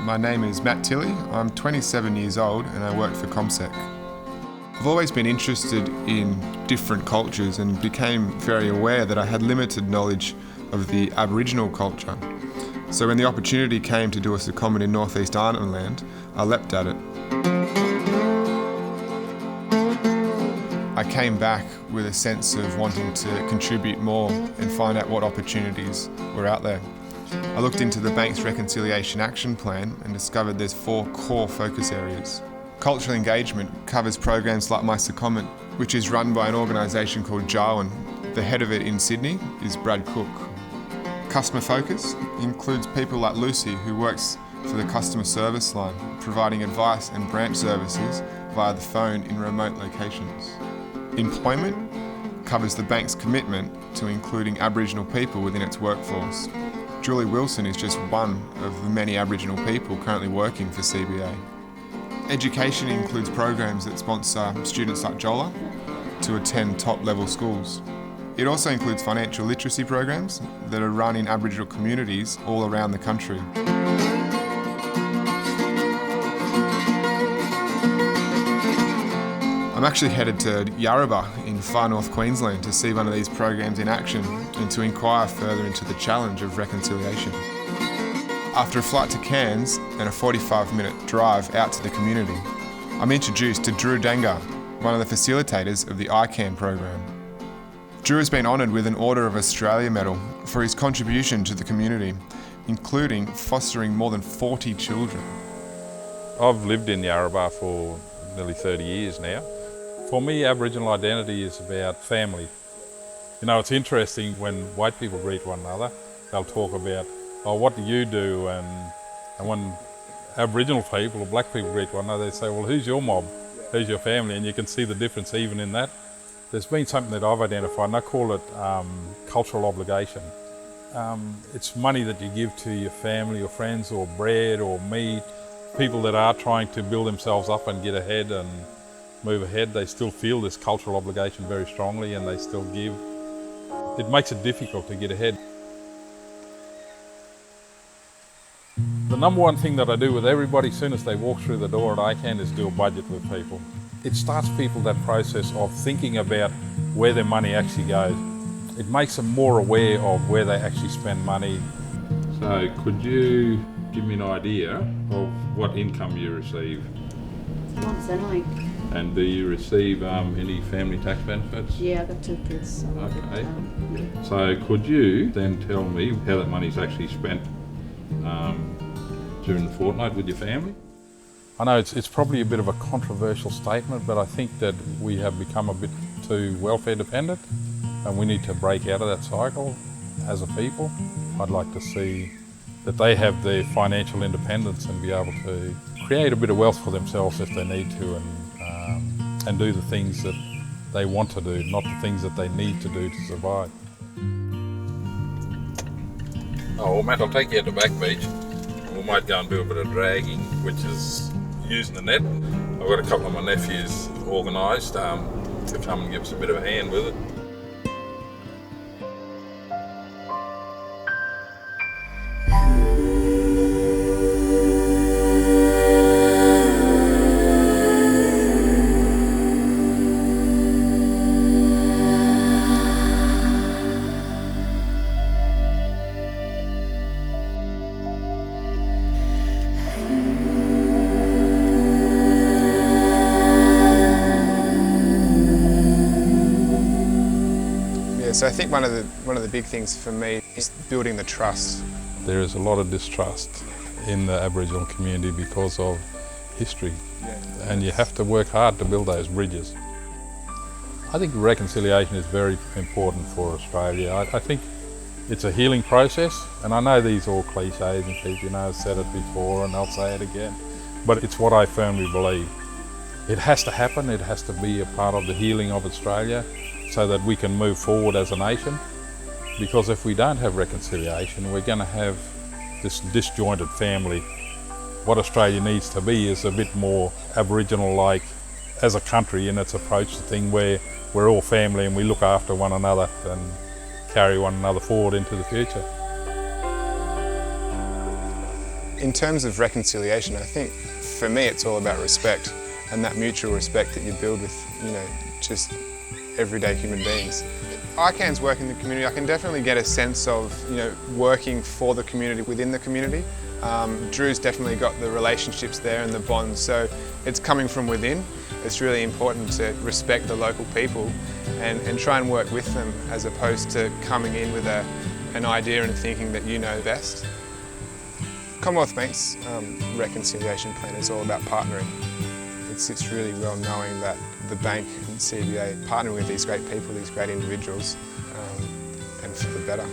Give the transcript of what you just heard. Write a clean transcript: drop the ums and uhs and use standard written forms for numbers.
My name is Matt Tilley. I'm 27 years old and I work for ComSec. I've always been interested in different cultures and became very aware that I had limited knowledge of the Aboriginal culture. So when the opportunity came to do a secondment in North East Arnhem Land, I leapt at it. I came back with a sense of wanting to contribute more and find out what opportunities were out there. I looked into the bank's Reconciliation Action Plan and discovered there's 4 core focus areas. Cultural engagement covers programs like my secondment, which is run by an organisation called Jarwin. The head of it in Sydney is Brad Cook. Customer focus includes people like Lucy, who works for the customer service line, providing advice and branch services via the phone in remote locations. Employment covers the bank's commitment to including Aboriginal people within its workforce. Julie Wilson is just one of the many Aboriginal people currently working for CBA. Education includes programs that sponsor students like Jola to attend top-level schools. It also includes financial literacy programs that are run in Aboriginal communities all around the country. I'm actually headed to Yarrabah in Far North Queensland to see one of these programs in action and to inquire further into the challenge of reconciliation. After a flight to Cairns and a 45-minute drive out to the community, I'm introduced to Drew Dangar, one of the facilitators of the ICANN program. Drew has been honoured with an Order of Australia medal for his contribution to the community, including fostering more than 40 children. I've lived in Yarrabah for nearly 30 years now. For me, Aboriginal identity is about family. You know, it's interesting when white people greet one another, they'll talk about, oh, what do you do? And when Aboriginal people or black people greet one another, they say, well, who's your mob? Who's your family? And you can see the difference even in that. There's been something that I've identified, and I call it cultural obligation. It's money that you give to your family or friends, or bread or meat. People that are trying to build themselves up and get ahead and move ahead, they still feel this cultural obligation very strongly and they still give. It makes it difficult to get ahead. The number one thing that I do with everybody as soon as they walk through the door at ICANN is do a budget with people. It starts people that process of thinking about where their money actually goes. It makes them more aware of where they actually spend money. So could you give me an idea of what income you receive? Once anyway. And do you receive any family tax benefits? Yeah, I've got 2 kids. So okay. Yeah. So could you then tell me how that money's actually spent during the fortnight with your family? I know it's probably a bit of a controversial statement, but I think that we have become a bit too welfare dependent and we need to break out of that cycle as a people. I'd like to see that they have their financial independence and be able to create a bit of wealth for themselves if they need to, and do the things that they want to do, not the things that they need to do to survive. Oh, well, Matt, I'll take you out to Back Beach. We might go and do a bit of dragging, which is using the net. I've got a couple of my nephews organised to come and give us a bit of a hand with it. So I think one of the big things for me is building the trust. There is a lot of distrust in the Aboriginal community because of history, and you have to work hard to build those bridges. I think reconciliation is very important for Australia. I think it's a healing process, and I know these are all cliches and people have said it before and I'll say it again, but it's what I firmly believe. It has to happen, it has to be a part of the healing of Australia, so that we can move forward as a nation. Because if we don't have reconciliation, we're going to have this disjointed family. What Australia needs to be is a bit more Aboriginal-like as a country in its approach to thing, where we're all family and we look after one another and carry one another forward into the future. In terms of reconciliation, I think for me it's all about respect, and that mutual respect that you build with, just everyday human beings. ICANN's work in the community, I can definitely get a sense of, working for the community within the community. Drew's definitely got the relationships there and the bonds, so it's coming from within. It's really important to respect the local people and try and work with them, as opposed to coming in with an idea and thinking that you know best. Commonwealth Bank's reconciliation plan is all about partnering. It's really well knowing that the bank and CBA partner with these great people, these great individuals, and for the better.